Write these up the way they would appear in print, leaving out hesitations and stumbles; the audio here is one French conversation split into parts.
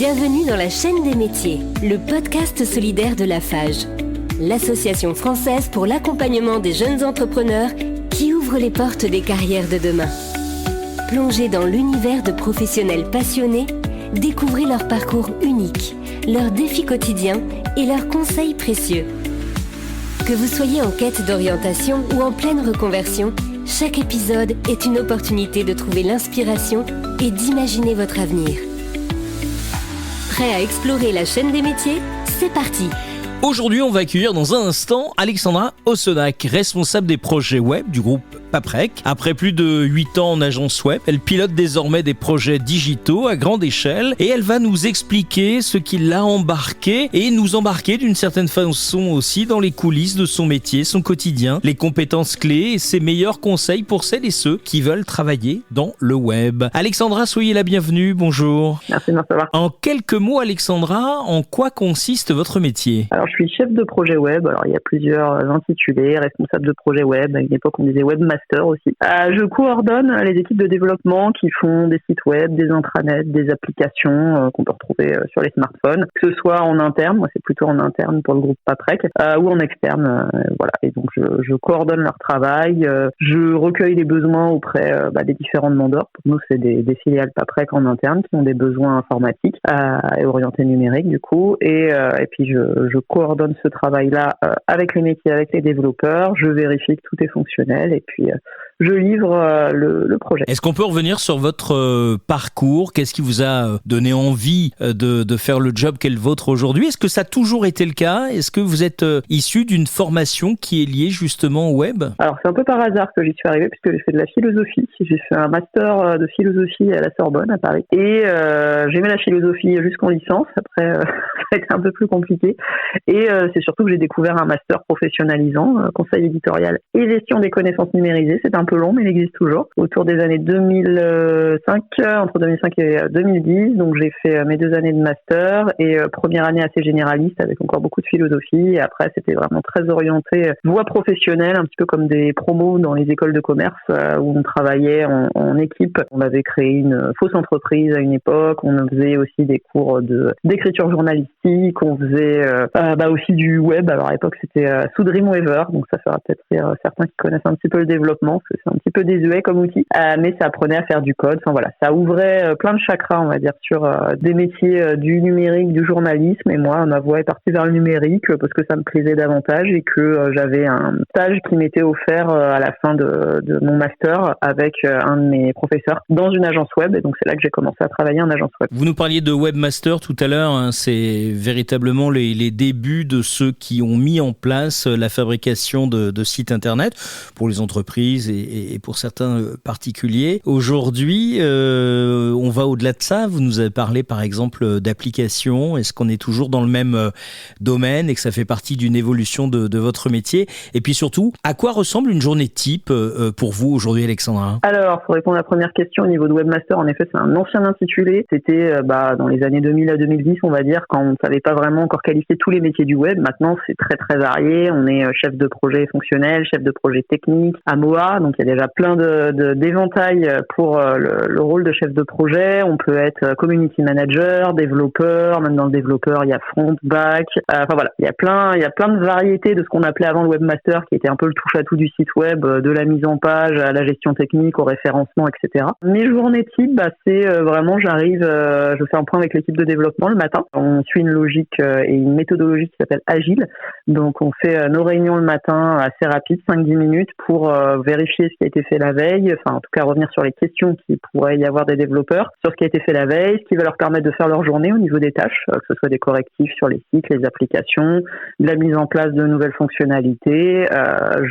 Bienvenue dans la chaîne des métiers, le podcast solidaire de Lafage, l'association française pour l'accompagnement des jeunes entrepreneurs qui ouvrent les portes des carrières de demain. Plongez dans l'univers de professionnels passionnés, découvrez leur parcours unique, leurs défis quotidiens et leurs conseils précieux. Que vous soyez en quête d'orientation ou en pleine reconversion, chaque épisode est une opportunité de trouver l'inspiration et d'imaginer votre avenir. Prêt à explorer la chaîne des métiers ? C'est parti! Aujourd'hui, on va accueillir dans un instant Alexandra Ossonac, responsable des projets web du groupe Paprec. Après plus de 8 ans en agence web, elle pilote désormais des projets digitaux à grande échelle et elle va nous expliquer ce qui l'a embarqué et nous embarquer d'une certaine façon aussi dans les coulisses de son métier, son quotidien, les compétences clés et ses meilleurs conseils pour celles et ceux qui veulent travailler dans le web. Alexandra, soyez la bienvenue, bonjour. Merci de me recevoir. En quelques mots, Alexandra, en quoi consiste votre métier ? Alors, je suis chef de projet web. Alors, il y a plusieurs intitulés. Responsable de projet web. À une époque, on disait webmaster aussi. Je coordonne les équipes de développement qui font des sites web, des intranets, des applications qu'on peut retrouver sur les smartphones. Que ce soit en interne, moi c'est plutôt en interne pour le groupe Paprec, ou en externe. Voilà. Et donc, je coordonne leur travail. Je recueille les besoins auprès des différents demandeurs. Pour nous, c'est des filiales Paprec en interne qui ont des besoins informatiques et orientés numériques du coup. Et puis, je coordonne ce travail-là avec les métiers, avec les développeurs. Je vérifie que tout est fonctionnel et puis je livre le projet. Est-ce qu'on peut revenir sur votre parcours ? Qu'est-ce qui vous a donné envie de faire le job qu'est le vôtre aujourd'hui ? Est-ce que ça a toujours été le cas ? Est-ce que vous êtes issu d'une formation qui est liée justement au web ? Alors c'est un peu par hasard que j'y suis arrivée puisque j'ai fait de la philosophie. J'ai fait un master de philosophie à la Sorbonne à Paris et j'aimais la philosophie jusqu'en licence. Après ça a été un peu plus compliqué et c'est surtout que j'ai découvert un master professionnalisant, conseil éditorial et gestion des connaissances numérisées. C'est un peu long, mais il existe toujours. Autour des années 2005, entre 2005 et 2010, donc j'ai fait mes 2 années de master et première année assez généraliste avec encore beaucoup de philosophie. Et après, c'était vraiment très orienté voie professionnelle, un petit peu comme des promos dans les écoles de commerce où on travaillait en équipe. On avait créé une fausse entreprise à une époque. On faisait aussi des cours d'écriture journalistique. On faisait aussi du web. Alors à l'époque, c'était sous Dreamweaver, donc ça fera peut-être rire certains qui connaissent un petit peu le développement. C'est un petit peu désuet comme outil, mais ça apprenait à faire du code. Enfin voilà, ça ouvrait plein de chakras, on va dire, sur des métiers du numérique, du journalisme. Et moi, ma voie est partie vers le numérique parce que ça me plaisait davantage et que j'avais un stage qui m'était offert à la fin de mon master avec un de mes professeurs dans une agence web. Et donc c'est là que j'ai commencé à travailler en agence web. Vous nous parliez de webmaster tout à l'heure. C'est véritablement les débuts de ceux qui ont mis en place la fabrication de sites internet pour les entreprises et pour certains particuliers. Aujourd'hui, on va au-delà de ça. Vous nous avez parlé par exemple d'applications. Est-ce qu'on est toujours dans le même domaine et que ça fait partie d'une évolution de votre métier ? Et puis surtout, à quoi ressemble une journée type pour vous aujourd'hui, Alexandra ? Alors, pour répondre à la première question au niveau de webmaster, en effet, c'est un ancien intitulé. C'était dans les années 2000 à 2010, on va dire, quand on ne savait pas vraiment encore qualifier tous les métiers du web. Maintenant, c'est très très varié. On est chef de projet fonctionnel, chef de projet technique, AMOA, donc il y a déjà plein d'éventails pour le rôle de chef de projet. On peut être community manager, développeur, même dans le développeur, il y a front, back. Enfin voilà, il y a plein de variétés de ce qu'on appelait avant le webmaster, qui était un peu le touche-à-tout du site web, de la mise en page à la gestion technique, au référencement, etc. Mes journées type, c'est vraiment, je fais un point avec l'équipe de développement le matin. On suit une logique et une méthodologie qui s'appelle Agile. Donc on fait nos réunions le matin assez rapides, 5-10 minutes, pour vérifier ce qui a été fait la veille, enfin en tout cas revenir sur les questions qu'il pourrait y avoir des développeurs, sur ce qui a été fait la veille, ce qui va leur permettre de faire leur journée au niveau des tâches, que ce soit des correctifs sur les sites, les applications, de la mise en place de nouvelles fonctionnalités.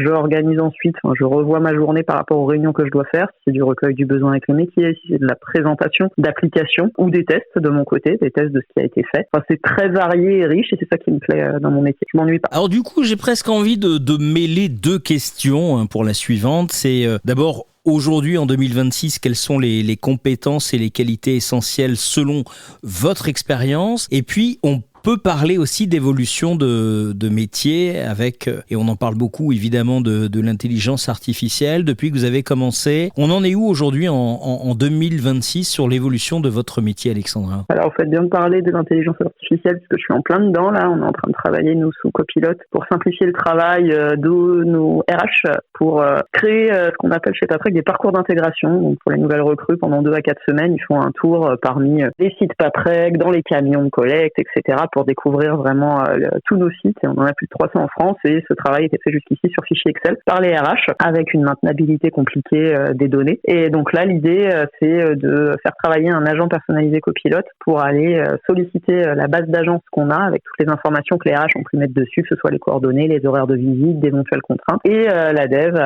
J'organise ensuite, je revois ma journée par rapport aux réunions que je dois faire, si c'est du recueil du besoin avec les métiers, si c'est de la présentation d'applications ou des tests de mon côté, des tests de ce qui a été fait. Enfin, c'est très varié et riche et c'est ça qui me plaît dans mon métier. Je m'ennuie pas. Alors du coup, j'ai presque envie de mêler 2 questions pour la suivante. C'est d'abord, aujourd'hui, en 2026, quelles sont les compétences et les qualités essentielles selon votre expérience ? Et puis, on peut parler aussi d'évolution de métier avec, et on en parle beaucoup évidemment, de l'intelligence artificielle. Depuis que vous avez commencé, on en est où aujourd'hui en 2026 sur l'évolution de votre métier, Alexandra? Alors, vous faites bien de parler de l'intelligence artificielle parce que je suis en plein dedans là. On est en train de travailler nous sous Copilote pour simplifier le travail de nos RH pour créer ce qu'on appelle chez Paprec des parcours d'intégration. Donc pour les nouvelles recrues, pendant 2 à 4 semaines, ils font un tour parmi les sites Paprec, dans les camions de collecte, etc. pour découvrir vraiment tous nos sites. Et on en a plus de 300 en France et ce travail était fait jusqu'ici sur fichier Excel par les RH avec une maintenabilité compliquée des données. Et donc là, l'idée, c'est de faire travailler un agent personnalisé Copilote pour aller solliciter la base d'agence qu'on a avec toutes les informations que les RH ont pu mettre dessus, que ce soit les coordonnées, les horaires de visite, d'éventuelles contraintes. Et la dev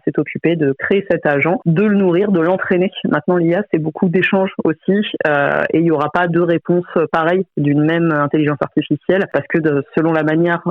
s'est occupée de créer cet agent, de le nourrir, de l'entraîner. Maintenant, l'IA, c'est beaucoup d'échanges aussi et il n'y aura pas de réponse pareille d'une même intelligence artificielle parce que selon la manière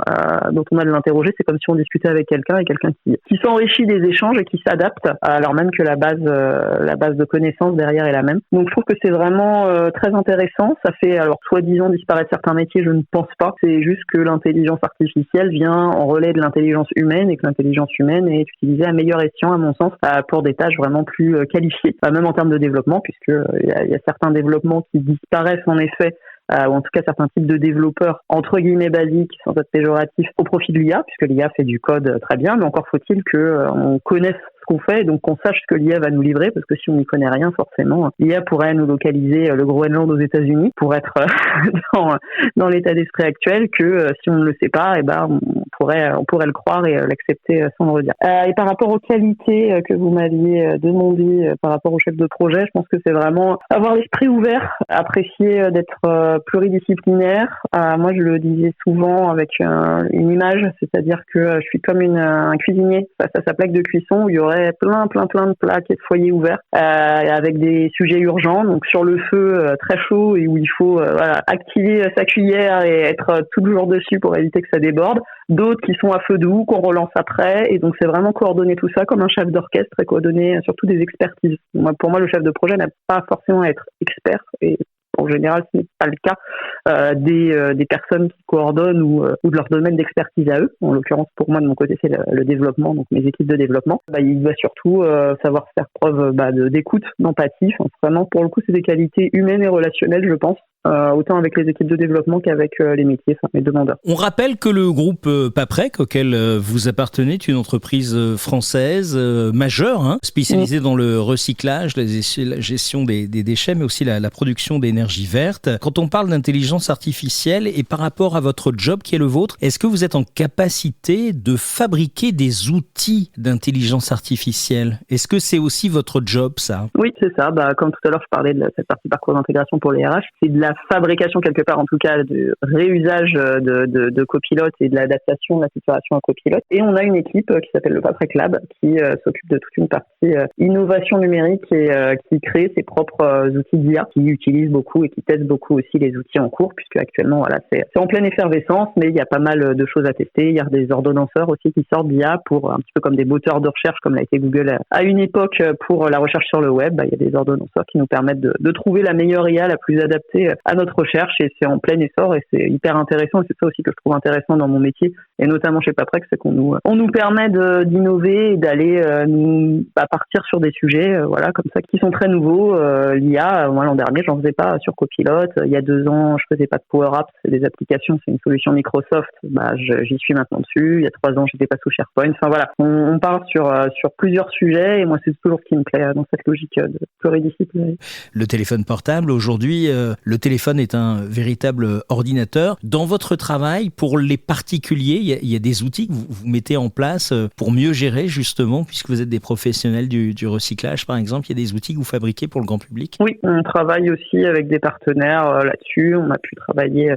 dont on a de l'interroger, c'est comme si on discutait avec quelqu'un et quelqu'un qui s'enrichit des échanges et qui s'adapte alors même que la base de connaissances derrière est la même. Donc je trouve que c'est vraiment très intéressant. Ça fait alors soi-disant disparaître certains métiers, je ne pense pas. C'est juste que l'intelligence artificielle vient en relais de l'intelligence humaine et que l'intelligence humaine est utilisée à meilleur escient à mon sens pour des tâches vraiment plus qualifiées, même en termes de développement puisque il y a certains développements qui disparaissent en effet ou en tout cas certains types de développeurs entre guillemets basiques, sans être péjoratif, au profit de l'IA, puisque l'IA fait du code très bien, mais encore faut-il qu'on connaisse ce qu'on fait et donc qu'on sache ce que l'IA va nous livrer, parce que si on n'y connaît rien, forcément, l'IA pourrait nous localiser le Groenland aux États-Unis pour être dans l'état d'esprit actuel que si on ne le sait pas, on pourrait le croire et l'accepter sans le redire. Et par rapport aux qualités que vous m'aviez demandé par rapport au chef de projet, je pense que c'est vraiment avoir l'esprit ouvert, apprécier d'être pluridisciplinaire. Moi, je le disais souvent avec une image, c'est-à-dire que je suis comme un cuisinier face à sa plaque de cuisson où il y aurait plein de plaques et de foyers ouverts avec des sujets urgents, donc sur le feu très chaud et où il faut activer sa cuillère et être toujours dessus pour éviter que ça déborde. D'autres qui sont à feu doux, qu'on relance après, et donc c'est vraiment coordonner tout ça comme un chef d'orchestre et coordonner surtout des expertises. Pour moi, le chef de projet n'a pas forcément à être expert et en général, ce n'est pas le cas des personnes qui coordonnent ou de leur domaine d'expertise à eux. En l'occurrence, pour moi, de mon côté, c'est le développement, donc mes équipes de développement. Il doit surtout savoir faire preuve d'écoute, d'empathie. Enfin, vraiment, pour le coup, c'est des qualités humaines et relationnelles, je pense. Autant avec les équipes de développement qu'avec les métiers, les demandeurs. On rappelle que le groupe Paprec, auquel vous appartenez, est une entreprise française majeure, spécialisée dans le recyclage, la gestion des déchets, mais aussi la production d'énergie verte. Quand on parle d'intelligence artificielle et par rapport à votre job qui est le vôtre, est-ce que vous êtes en capacité de fabriquer des outils d'intelligence artificielle? Est-ce que c'est aussi votre job, ça? Oui, c'est ça. Comme tout à l'heure, je parlais de cette partie parcours d'intégration pour les RH. C'est de la fabrication quelque part, en tout cas, du réusage de Copilote et de l'adaptation de la situation à Copilote. Et on a une équipe qui s'appelle le Paprec Lab qui s'occupe de toute une partie innovation numérique et qui crée ses propres outils d'IA, qui utilisent beaucoup et qui testent beaucoup aussi les outils en cours, puisque actuellement, c'est en pleine effervescence, mais il y a pas mal de choses à tester. Il y a des ordonnanceurs aussi qui sortent d'IA pour un petit peu comme des moteurs de recherche, comme l'a été Google à une époque pour la recherche sur le web. Il y a des ordonnanceurs qui nous permettent de trouver la meilleure IA la plus adaptée à notre recherche et c'est en plein essor et c'est hyper intéressant et c'est ça aussi que je trouve intéressant dans mon métier et notamment chez Paprec, c'est qu'on nous permet d'innover et d'aller partir sur des sujets comme ça qui sont très nouveaux. L'IA, moi l'an dernier j'en faisais pas sur Copilote, il y a 2 ans je faisais pas de Power Apps, c'est des applications, c'est une solution Microsoft, j'y suis maintenant dessus. Il y a 3 ans j'étais pas sous SharePoint. Enfin voilà, on part sur plusieurs sujets et moi c'est toujours ce qui me plaît dans cette logique de pluridisciplinaire. Le téléphone portable aujourd'hui, le téléphone est un véritable ordinateur. Dans votre travail, pour les particuliers, il y a des outils que vous mettez en place pour mieux gérer justement, puisque vous êtes des professionnels du recyclage par exemple, il y a des outils que vous fabriquez pour le grand public? Oui, on travaille aussi avec des partenaires là-dessus. On a pu travailler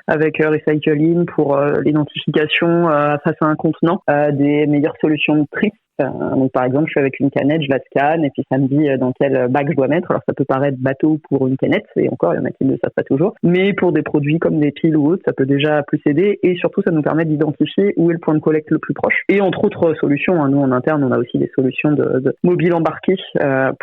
avec Recycling pour l'identification face à un contenant des meilleures solutions de tri Donc par exemple, je suis avec une canette, je la scanne et puis ça me dit dans quel bac je dois mettre. Alors ça peut paraître bateau pour une canette, et encore il y en a qui ne le savent pas toujours, mais pour des produits comme des piles ou autres, ça peut déjà plus aider, et surtout ça nous permet d'identifier où est le point de collecte le plus proche. Et entre autres solutions, nous en interne on a aussi des solutions de mobile embarqué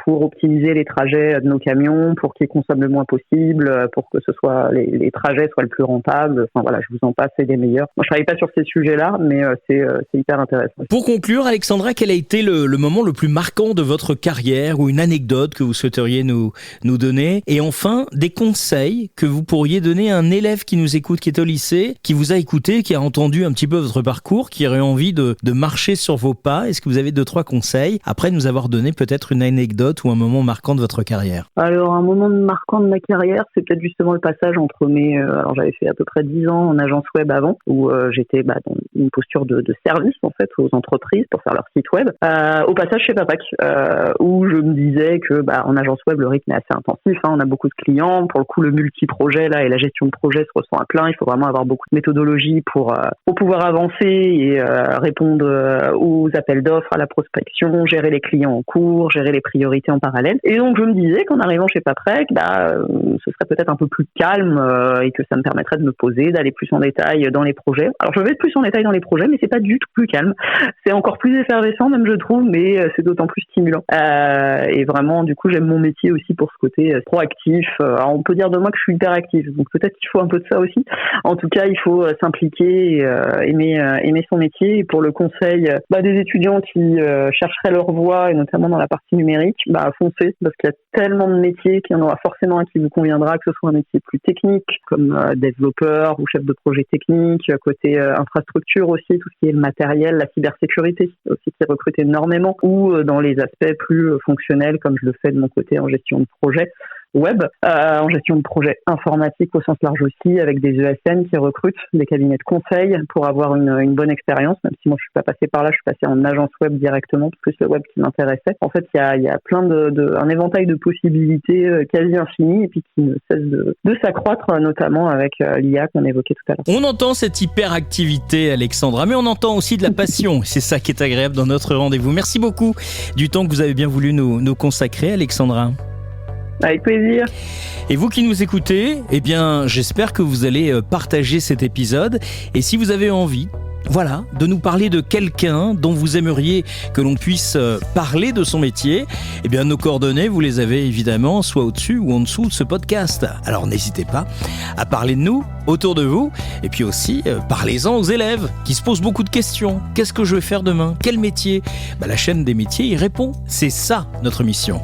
pour optimiser les trajets de nos camions, pour qu'ils consomment le moins possible, pour que ce soit les trajets soient le plus rentables. Enfin voilà, je vous en passe, c'est des meilleurs. Moi je travaille pas sur ces sujets-là, mais c'est hyper intéressant. Pour conclure, Alexandra, quel a été le moment le plus marquant de votre carrière, ou une anecdote que vous souhaiteriez nous donner? Et enfin, des conseils que vous pourriez donner à un élève qui nous écoute, qui est au lycée, qui vous a écouté, qui a entendu un petit peu votre parcours, qui aurait envie de marcher sur vos pas. Est-ce que vous avez 2-3 conseils après nous avoir donné peut-être une anecdote ou un moment marquant de votre carrière? Alors un moment marquant de ma carrière, c'est peut-être justement le passage entre alors j'avais fait à peu près 10 ans en agence web avant, où j'étais dans une posture de service en fait aux entreprises pour faire leur site web, au passage chez Paprec, où je me disais que en agence web le rythme est assez intensif, on a beaucoup de clients, pour le coup le multi-projet là et la gestion de projet se ressent à plein, il faut vraiment avoir beaucoup de méthodologie pour pouvoir avancer et répondre aux appels d'offres, à la prospection, gérer les clients en cours, gérer les priorités en parallèle. Et donc je me disais qu'en arrivant chez Paprec, ce serait peut-être un peu plus calme et que ça me permettrait de me poser, d'aller plus en détail dans les projets. Alors je vais être plus en détail dans les projets, mais c'est pas du tout plus calme. C'est encore plus effervescent même je trouve, mais c'est d'autant plus stimulant. Et vraiment du coup j'aime mon métier aussi pour ce côté proactif. Alors, on peut dire de moi que je suis hyper active, donc peut-être qu'il faut un peu de ça aussi. En tout cas il faut s'impliquer, aimer son métier. Et pour le conseil des étudiants qui chercheraient leur voie, et notamment dans la partie numérique, foncez, parce qu'il y a tellement de métiers qu'il y en aura forcément un qui vous conviendra, que ce soit un métier plus technique comme développeur ou chef de projet technique, côté infrastructure aussi, tout ce qui est le matériel, la cybersécurité aussi qui recrute énormément, ou dans les aspects plus fonctionnels comme je le fais de mon côté en gestion de projet web, en gestion de projets informatiques au sens large aussi, avec des ESN qui recrutent, des cabinets de conseil pour avoir une bonne expérience, même si moi je suis pas passée par là, je suis passée en agence web directement, plus le web qui m'intéressait. En fait, il y a plein un éventail de possibilités quasi infini et puis qui ne cesse de s'accroître, notamment avec l'IA qu'on évoquait tout à l'heure. On entend cette hyperactivité, Alexandra, mais on entend aussi de la passion. C'est ça qui est agréable dans notre rendez-vous. Merci beaucoup du temps que vous avez bien voulu nous consacrer, Alexandra. Avec plaisir. Et vous qui nous écoutez, j'espère que vous allez partager cet épisode. Et si vous avez envie, de nous parler de quelqu'un dont vous aimeriez que l'on puisse parler de son métier, nos coordonnées, vous les avez évidemment soit au-dessus ou en dessous de ce podcast. Alors n'hésitez pas à parler de nous autour de vous, et puis aussi parlez-en aux élèves qui se posent beaucoup de questions. Qu'est-ce que je vais faire demain? Quel métier? La chaîne des métiers y répond. C'est ça notre mission.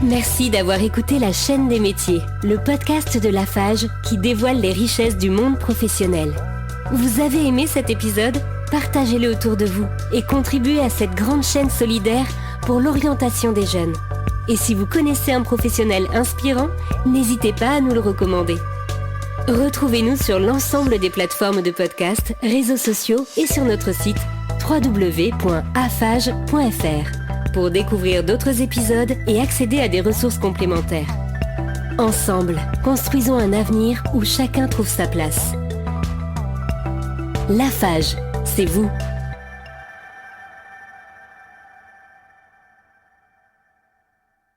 Merci d'avoir écouté La Chaîne des métiers, le podcast de Lafage qui dévoile les richesses du monde professionnel. Vous avez aimé cet épisode? Partagez-le autour de vous et contribuez à cette grande chaîne solidaire pour l'orientation des jeunes. Et si vous connaissez un professionnel inspirant, n'hésitez pas à nous le recommander. Retrouvez-nous sur l'ensemble des plateformes de podcast, réseaux sociaux et sur notre site www.afage.fr. pour découvrir d'autres épisodes et accéder à des ressources complémentaires. Ensemble, construisons un avenir où chacun trouve sa place. Lafage, c'est vous.